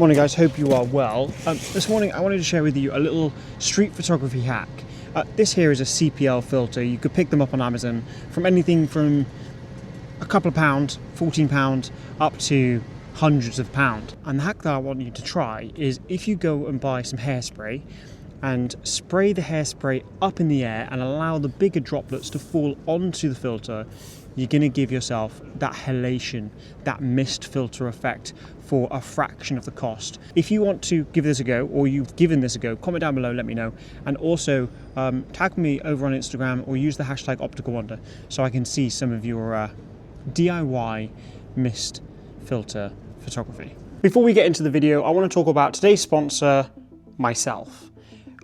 Morning guys, hope you are well. This morning I wanted to share with you a little street photography hack. This here is a CPL filter. You could pick them up on Amazon from anything from a couple of pounds, £14, up to hundreds of pounds. And the hack that I want you to try is if you go and buy some hairspray and spray the hairspray up in the air and allow the bigger droplets to fall onto the filter, you're going to give yourself that halation, that mist filter effect for a fraction of the cost. If you want to give this a go, or you've given this a go, comment down below, let me know. And also tag me over on Instagram or use the hashtag OpticalWander so I can see some of your DIY mist filter photography. Before we get into the video, I want to talk about today's sponsor, myself.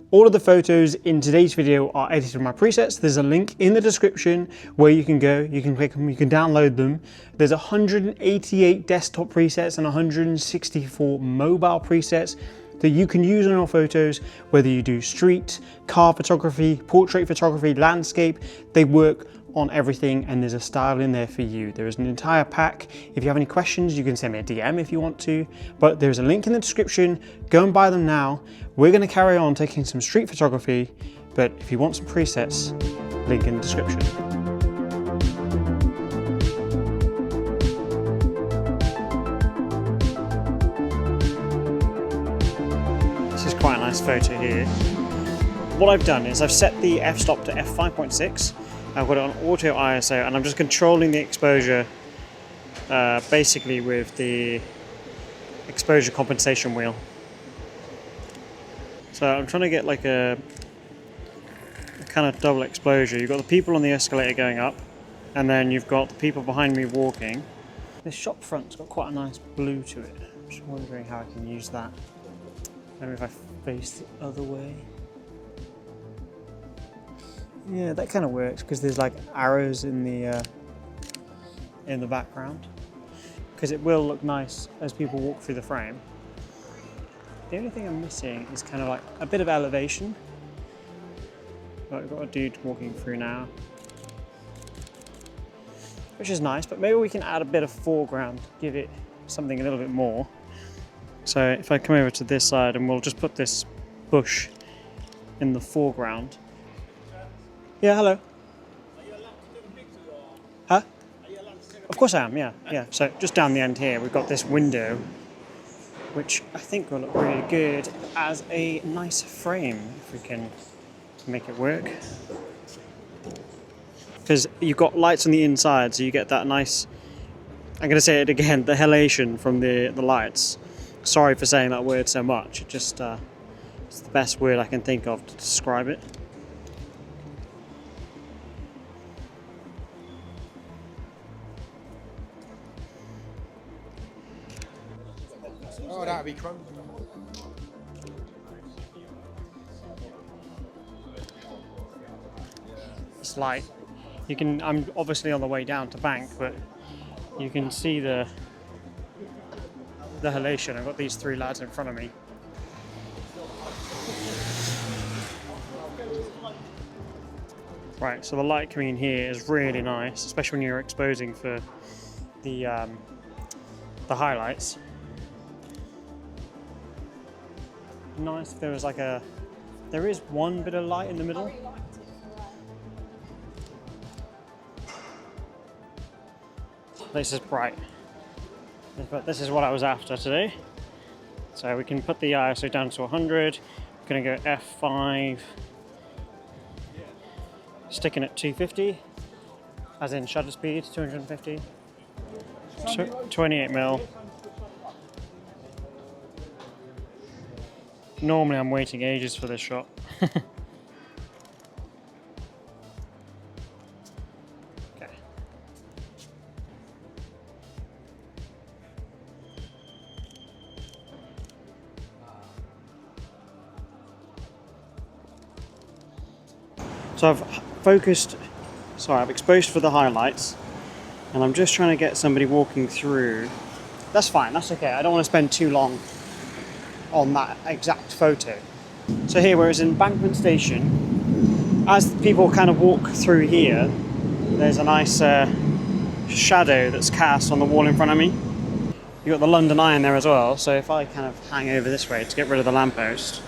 All of the photos in today's video are edited with my presets. There's a link in the description where you can go, you can click them, you can download them. There's 188 desktop presets and 164 mobile presets that you can use on your photos, whether you do street, car photography, portrait photography, landscape. They work on everything, and there's a style in there for you. There is an entire pack. If you have any questions, you can send me a DM if you want to, but there's a link in the description. Go and buy them now. We're going to carry on taking some street photography, but if you want some presets, link in the description. This is quite a nice photo here. What I've done is I've set the f-stop to f5.6. I've got it on auto ISO, and I'm just controlling the exposure basically with the exposure compensation wheel. So I'm trying to get like a kind of double exposure. You've got the people on the escalator going up, and then you've got the people behind me walking. This shop front's got quite a nice blue to it. I'm just wondering how I can use that. Maybe if I face the other way. Yeah, that kind of works because there's like arrows in the background, because it will look nice as people walk through the frame. The only thing I'm missing is kind of like a bit of elevation. But we've got a dude walking through now, which is nice, but maybe we can add a bit of foreground, give it something a little bit more. So if I come over to this side, and we'll just put this bush in the foreground. Yeah, hello. Are you allowed to take a picture? Huh? Are you allowed to take a Of course I am, yeah. So just down the end here, we've got this window, which I think will look really good as a nice frame, if we can make it work. Because you've got lights on the inside, so you get that nice, I'm going to say it again, the halation from the lights. Sorry for saying that word so much, it just, it's the best word I can think of to describe it. Oh, that'd be crumbly. It's light. You can. I'm obviously on the way down to bank, but you can see the halation. I've got these three lads in front of me. Right, so the light coming in here is really nice, especially when you're exposing for the highlights. Nice if there was like there is one bit of light in the middle. This is bright, but this is what I was after today. So we can put the ISO down to 100. I'm gonna go f5, sticking at 250, as in shutter speed, 250, 28mm. Normally I'm waiting ages for this shot. Okay. So I've exposed for the highlights, and I'm just trying to get somebody walking through. That's fine, that's okay. I don't want to spend too long on that exact photo. So here, whereas in Embankment Station, as people kind of walk through here, there's a nice shadow that's cast on the wall in front of me. You've got the London Eye in there as well, so if I kind of hang over this way to get rid of the lamppost,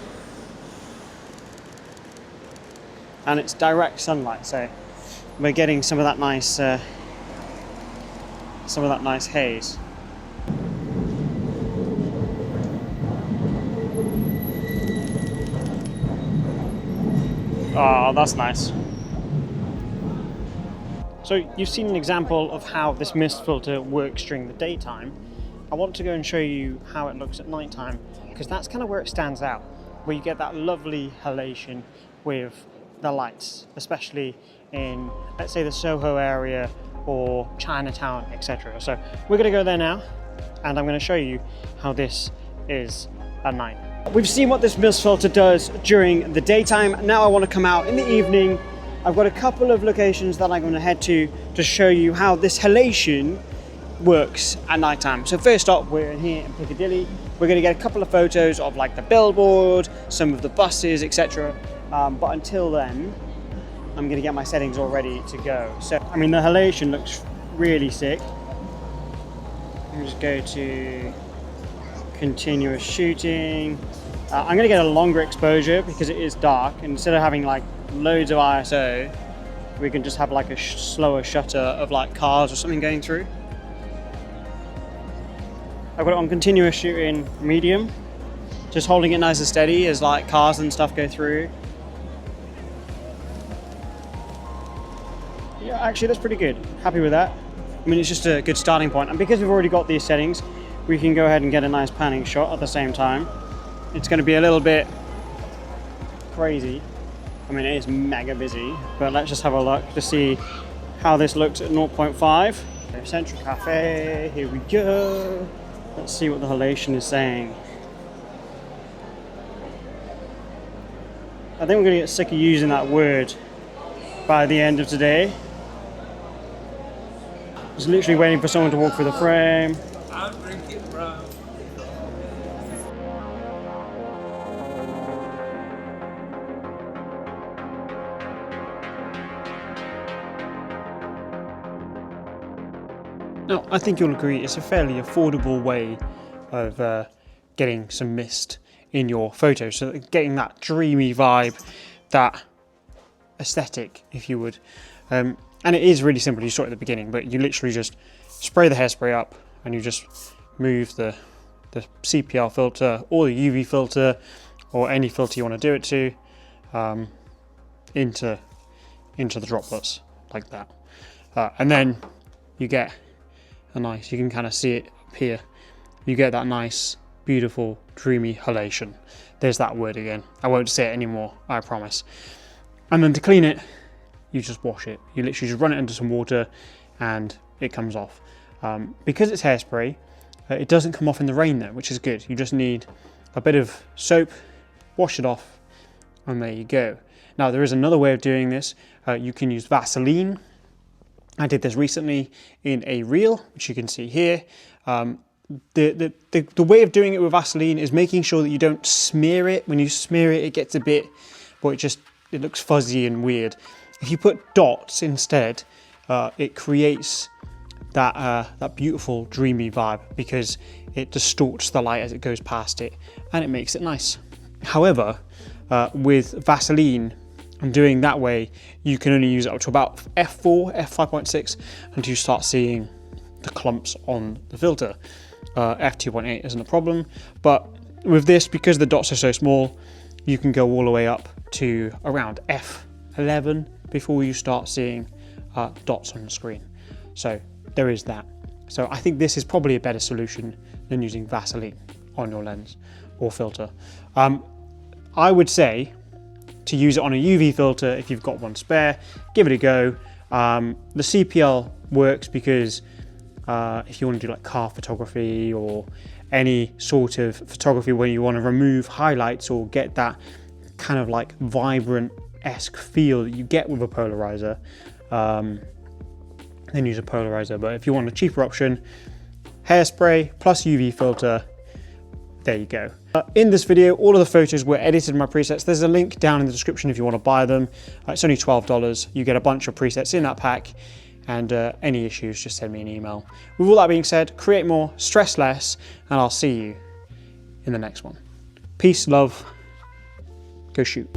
and it's direct sunlight, so we're getting some of that nice haze. Oh, that's nice. So you've seen an example of how this mist filter works during the daytime. I want to go and show you how it looks at nighttime, because that's kind of where it stands out, where you get that lovely halation with the lights, especially in, let's say, the Soho area or Chinatown, etc. So we're going to go there now, and I'm going to show you how this is at night. We've seen what this mist filter does during the daytime. Now I want to come out in the evening. I've got a couple of locations that I'm going to head to show you how this halation works at night time. So first up, we're in here in Piccadilly. We're going to get a couple of photos of like the billboard, some of the buses, etc. But until then, I'm going to get my settings all ready to go. So, I mean, the halation looks really sick. I'll just go to continuous shooting. I'm going to get a longer exposure because it is dark, and instead of having like loads of ISO, we can just have like a slower shutter of like cars or something going through. I've got it on continuous shooting medium, just holding it nice and steady as like cars and stuff go through. Yeah, actually that's pretty good. Happy with that. I mean, it's just a good starting point, and because we've already got these settings, we can go ahead and get a nice panning shot at the same time. It's going to be a little bit crazy. I mean, it is mega busy, but let's just have a look to see how this looks at 0.5. Central Cafe, here we go. Let's see what the halation is saying. I think we're going to get sick of using that word by the end of today. Just literally waiting for someone to walk through the frame. I'll drink it, bro. Now, I think you'll agree it's a fairly affordable way of getting some mist in your photos, so getting that dreamy vibe, that aesthetic, if you would. And it is really simple. You saw it at the beginning, but you literally just spray the hairspray up and you just move the CPL filter or the UV filter or any filter you want to do it to into the droplets like that. And then you get a nice, you can kind of see it up here, you get that nice, beautiful, dreamy halation. There's that word again. I won't say it anymore, I promise. And then to clean it, you just wash it. You literally just run it into some water and it comes off. Because it's hairspray, it doesn't come off in the rain though, which is good. You just need a bit of soap, wash it off, and there you go. Now there is another way of doing this. You can use Vaseline. I did this recently in a reel, which you can see here. The way of doing it with Vaseline is making sure that you don't smear it. When you smear it, it gets a bit, well, it looks fuzzy and weird. If you put dots instead, it creates that beautiful dreamy vibe because it distorts the light as it goes past it and it makes it nice. However, with Vaseline, and doing that way, you can only use it up to about f4, f5.6 until you start seeing the clumps on the filter. F2.8 isn't a problem, but with this, because the dots are so small, you can go all the way up to around f11 before you start seeing dots on the screen. So there is that. So I think this is probably a better solution than using Vaseline on your lens or filter. I would say to use it on a UV filter if you've got one spare, give it a go. The CPL works because if you want to do like car photography or any sort of photography where you want to remove highlights or get that kind of like vibrant-esque feel that you get with a polarizer, then use a polarizer. But if you want a cheaper option, hairspray plus UV filter, there you go. In this video, all of the photos were edited in my presets. There's a link down in the description if you want to buy them. It's only $12. You get a bunch of presets in that pack. And any issues, just send me an email. With all that being said, create more, stress less, and I'll see you in the next one. Peace, love, go shoot.